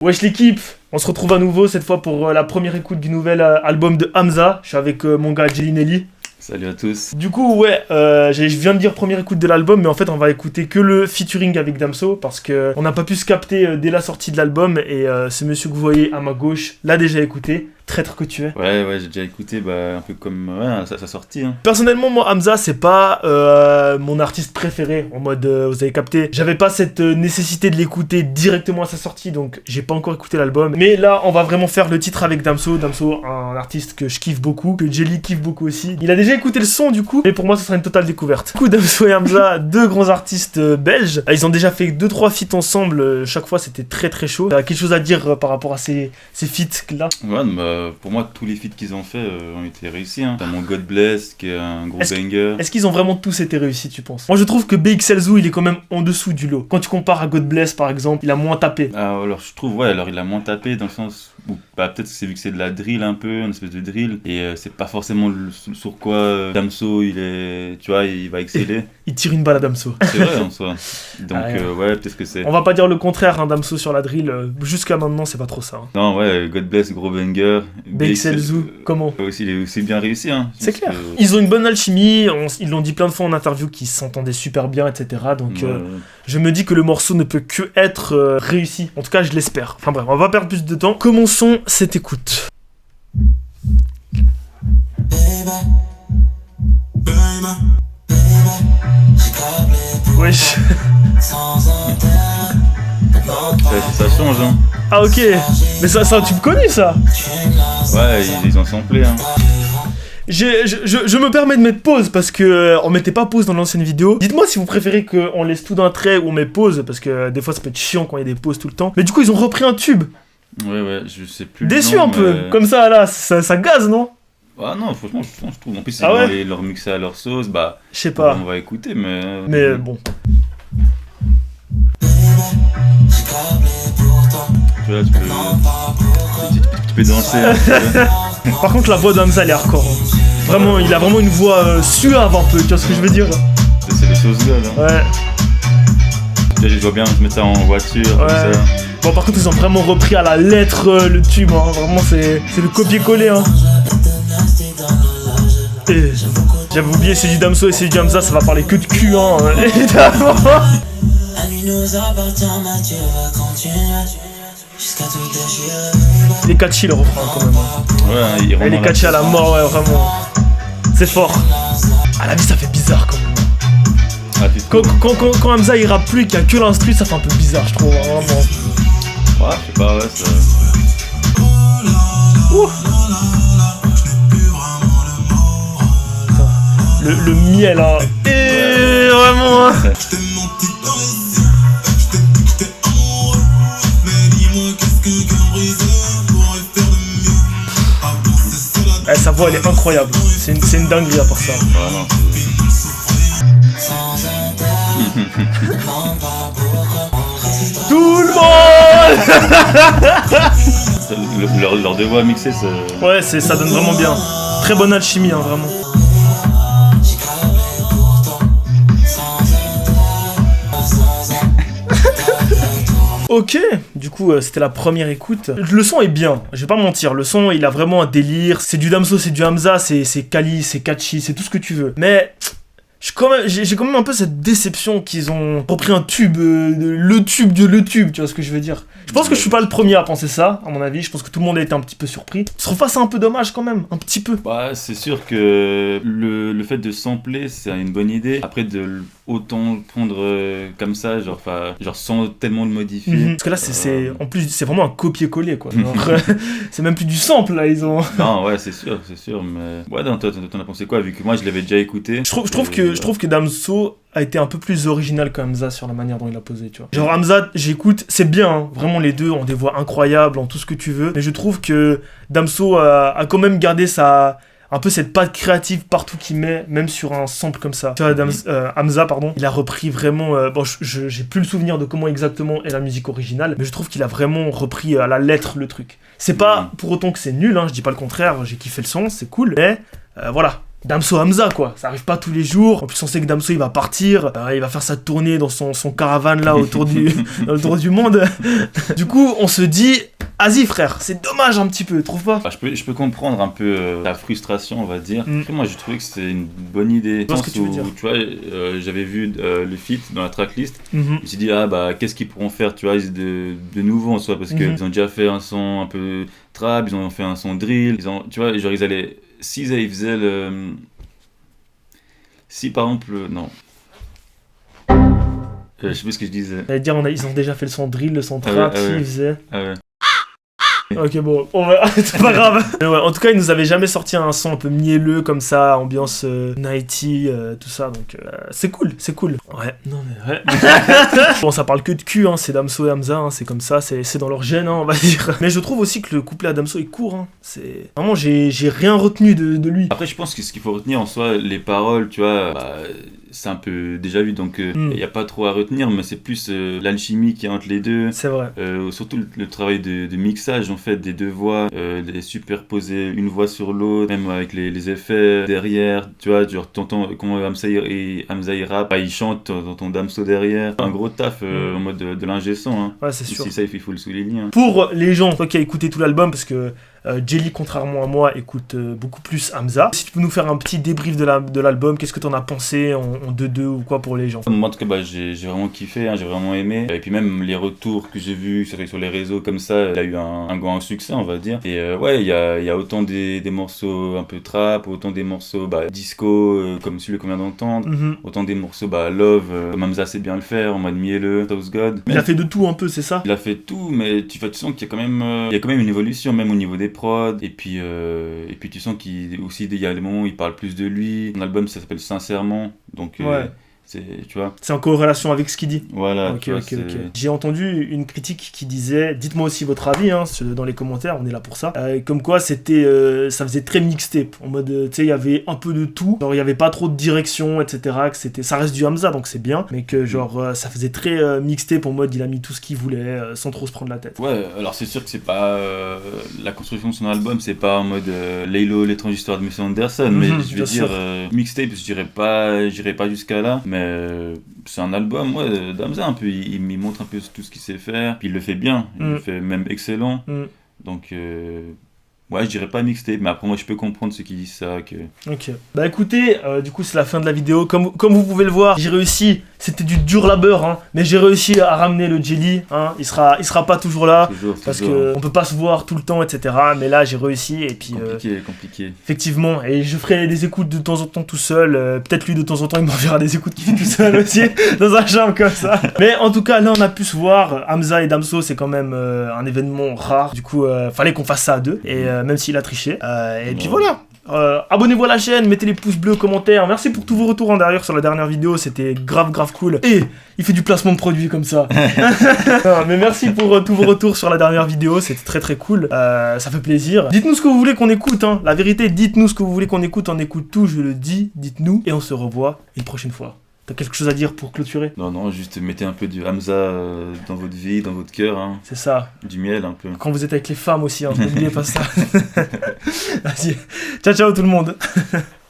Wesh l'équipe, on se retrouve à nouveau cette fois pour la première écoute du nouvel album de Hamza. Je suis avec mon gars Jelly. Salut à tous. Du coup ouais, je viens de dire première écoute de l'album, mais en fait on va écouter que le featuring avec Damso parce que on n'a pas pu se capter dès la sortie de l'album et ce monsieur que vous voyez à ma gauche l'a déjà écouté. Traître que tu es. Ouais, j'ai déjà écouté, un peu comme sa sortie. Hein. Personnellement, moi, Hamza, c'est pas mon artiste préféré. En mode, vous avez capté, j'avais pas cette nécessité de l'écouter directement à sa sortie, donc j'ai pas encore écouté l'album. Mais là, on va vraiment faire le titre avec Damso. Damso, un artiste que je kiffe beaucoup, que Jelly kiffe beaucoup aussi. Il a déjà écouté le son, du coup, mais pour moi, ce sera une totale découverte. Du coup, Damso et Hamza, deux grands artistes belges. Ils ont déjà fait 2-3 feats ensemble. Chaque fois, c'était très très chaud. T'as quelque chose à dire par rapport à ces feats-là? Ouais, pour moi, tous les feats qu'ils ont fait ont été réussis. Hein. T'as mon God Bless qui est un gros banger. Est-ce qu'ils ont vraiment tous été réussis, tu penses? Moi, je trouve que BXL Zoo, il est quand même en dessous du lot. Quand tu compares à God Bless, par exemple, il a moins tapé. Alors, je trouve, il a moins tapé dans le sens où, peut-être que c'est vu que c'est de la drill un peu, une espèce de drill, et c'est pas forcément sur quoi Damso, il va exceller. Il tire une balle à Damso. C'est vrai, en soi. Donc, peut-être que c'est... On va pas dire le contraire, hein, Damso sur la drill. Jusqu'à maintenant, c'est pas trop ça. Hein. Non, God Bless, gros banger. BXL Zoo, comment? Il est aussi bien réussi. Hein. C'est clair. Ils ont une bonne alchimie, ils l'ont dit plein de fois en interview qu'ils s'entendaient super bien, etc. Donc je me dis que le morceau ne peut que être réussi. En tout cas, je l'espère. Enfin bref, on va pas perdre plus de temps. Commençons cette écoute. Wesh. Ça change, hein. Ah ok, mais ça tu me connais ça? Ouais, ils ont samplé, hein. Je me permets de mettre pause parce que on mettait pas pause dans l'ancienne vidéo. Dites-moi si vous préférez qu'on laisse tout d'un trait ou on met pause parce que des fois ça peut être chiant quand il y a des pauses tout le temps. Mais du coup ils ont repris un tube. Ouais, je sais plus. Déçu un peu, comme ça là, ça gaze non? Ah non, franchement, je trouve. En plus, ils vont leur mixer à leur sauce, je sais pas. On va écouter, mais. Mais bon. Tu vois, tu peux danser. Par contre, la voix d'Hamza, elle est hardcore. Hein. Vraiment, il a vraiment une voix suave un peu, tu vois ce que je veux dire? C'est les sauces gueules. Hein. Ouais. Je vois bien se mettre ça en voiture, comme ça. Bon, par contre, ils ont vraiment repris à la lettre le tube, hein. Vraiment, c'est le copier-coller, hein. Et j'avais oublié, c'est du Damso et c'est du Hamza, ça va parler que de cul, hein, évidemment. Il est catchy le refrain quand même. Ouais, il est catchy à la mort, ouais, vraiment. C'est fort. À la vie, ça fait bizarre quand même. Quand Hamza il rappe plus et qu'il y a que l'instru, ça fait un peu bizarre, je trouve, vraiment. Ouais, je sais pas, ouais, ça... Le miel, là. Et vraiment, hein. Sa voix elle est incroyable, c'est une dinguerie à part ça. Vraiment. Tout le monde. Leurs deux voix mixées, ouais, ça donne vraiment bien. Très bonne alchimie, hein, vraiment. Ok, du coup c'était la première écoute. Le son est bien, je vais pas mentir, le son il a vraiment un délire. C'est du Damso, c'est du Hamza, c'est quali, c'est catchy, c'est tout ce que tu veux. Mais j'ai quand même un peu cette déception qu'ils ont repris un tube, le tube, tu vois ce que je veux dire. Je pense que je suis pas le premier à penser ça, à mon avis. Je pense que tout le monde a été un petit peu surpris. Je trouve pas ça un peu dommage quand même, un petit peu. Bah, c'est sûr que le fait de sampler, c'est une bonne idée. Après, de autant le prendre comme ça, genre sans tellement le modifier. Parce que là, en plus, c'est vraiment un copier-coller, quoi. C'est même plus du sample, là, ils ont... Non, ouais, c'est sûr, mais... Ouais, non, toi, t'en as pensé quoi, vu que moi, je l'avais déjà écouté. Je trouve que Damso a été un peu plus original que Hamza sur la manière dont il a posé, tu vois. Genre Hamza, j'écoute, c'est bien, hein. Vraiment les deux ont des voix incroyables, en tout ce que tu veux, mais je trouve que Damso a quand même gardé un peu cette patte créative partout qu'il met, même sur un sample comme ça. Tu vois, Hamza, il a repris vraiment... j'ai plus le souvenir de comment exactement est la musique originale, mais je trouve qu'il a vraiment repris à la lettre le truc. C'est pas pour autant que c'est nul, hein, je dis pas le contraire, j'ai kiffé le son, c'est cool, mais voilà. Damso Hamza quoi, ça arrive pas tous les jours. En plus on sait que Damso il va partir, il va faire sa tournée dans son caravane là autour du monde. Du coup on se dit, vas-y frère, c'est dommage un petit peu, trouve pas? Je peux comprendre un peu ta frustration on va dire. Après, moi j'ai trouvé que c'était une bonne idée. Je vois ce que tu veux dire. Tu vois, j'avais vu le feat dans la tracklist, je Mhm. me suis dit ah bah qu'est-ce qu'ils pourront faire tu vois de nouveau en soi parce qu'ils ont déjà fait un son un peu trap, ils ont fait un son drill, tu vois genre ils allaient ils faisaient le si par exemple non je sais plus ce que je disais. J'allais dire, ils ont déjà fait le son drill, le son Ah ouais, trap, ah ouais. ils faisaient. Ah ouais. Ok bon, c'est pas grave. Mais ouais, en tout cas, ils nous avaient jamais sorti un son un peu mielleux comme ça, ambiance 90, tout ça, donc c'est cool, c'est cool. Ouais, non mais ouais. Bon, ça parle que de cul, hein, c'est Damso et Hamza, hein, c'est comme ça, c'est dans leur gène, hein, on va dire. Mais je trouve aussi que le couplet à Damso est court, hein. C'est vraiment, j'ai rien retenu de lui. Après, je pense que ce qu'il faut retenir en soi, les paroles, tu vois, c'est un peu déjà vu, donc il n'y a pas trop à retenir, mais c'est plus l'alchimie qui est entre les deux. C'est vrai. Surtout le travail de mixage en fait des deux voix, les superposer une voix sur l'autre, même avec les effets derrière, tu vois, genre t'entends comment Hamza il rappe, il chante, t'entends Damso derrière. Un gros taf en mode de l'ingé son. Hein. Ouais, c'est sûr. Si ça, il faut le souligner. Hein. Pour les gens, toi qui as écouté tout l'album, parce que Jelly, contrairement à moi, écoute beaucoup plus Hamza. Si tu peux nous faire un petit débrief de l'album, qu'est-ce que t'en as pensé en 2-2 ou quoi pour les gens? Moi, en tout cas, j'ai vraiment kiffé, hein, j'ai vraiment aimé. Et puis même les retours que j'ai vus sur les réseaux comme ça, il a eu un grand succès, on va dire. Et ouais, il y a autant des morceaux un peu trap, autant des morceaux disco, comme celui qu'on vient d'entendre, autant des morceaux Love, comme Hamza sait bien le faire, en mode mielleux, South God. Il a fait de tout un peu, c'est ça? Il a fait tout, mais tu sens qu'il y a quand même une évolution, même au niveau des prods. Et puis tu sens qu'il y a des moments où il parle plus de lui. Mon album, ça s'appelle Sincèrement, donc ouais. Tu vois. C'est en corrélation avec ce qu'il dit. Voilà. Ok. J'ai entendu une critique qui disait, dites-moi aussi votre avis dans les commentaires, on est là pour ça. Comme quoi c'était, ça faisait très mixtape, en mode, tu sais, il y avait un peu de tout, genre il y avait pas trop de direction, etc. Que ça reste du Hamza, donc c'est bien, mais que genre ça faisait très mixtape, en mode il a mis tout ce qu'il voulait, sans trop se prendre la tête. Ouais, alors c'est sûr que c'est pas la construction de son album, c'est pas en mode Laylo, l'étrange histoire de M. Anderson, mais je vais dire mixtape, je dirais pas jusqu'à là, mais c'est un album d'Hamza un peu, il montre un peu tout ce qu'il sait faire, puis il le fait bien, il le fait même excellent, donc ouais, je dirais pas mixtape, mais après moi je peux comprendre ceux qui disent ça. Ok. Bah écoutez, du coup c'est la fin de la vidéo. Comme vous pouvez le voir, j'ai réussi. C'était du dur labeur, hein, mais j'ai réussi à ramener le Jelly. Hein. Il sera pas toujours là, parce que on peut pas se voir tout le temps, etc. Mais là j'ai réussi et puis. Compliqué. Effectivement, et je ferai des écoutes de temps en temps tout seul. Peut-être lui de temps en temps il m'enverra des écoutes qu'il fait tout seul aussi dans un chambre comme ça. Mais en tout cas là on a pu se voir. Hamza et Damso c'est quand même un événement rare. Du coup fallait qu'on fasse ça à deux. Et même s'il a triché. Et puis voilà. Abonnez-vous à la chaîne, mettez les pouces bleus, commentaires. Merci pour tous vos retours d'ailleurs sur la dernière vidéo, c'était grave cool. Et il fait du placement de produits comme ça. Non, mais merci pour tous vos retours sur la dernière vidéo, c'était très cool. Ça fait plaisir. Dites-nous ce que vous voulez qu'on écoute, hein. La vérité, dites-nous ce que vous voulez qu'on écoute, on écoute tout, je le dis, dites-nous. Et on se revoit une prochaine fois. T'as quelque chose à dire pour clôturer? Non, juste mettez un peu de Hamza dans votre vie, dans votre cœur. Hein. C'est ça. Du miel un peu. Quand vous êtes avec les femmes aussi, hein, n'oubliez pas ça. Vas-y. Ciao tout le monde.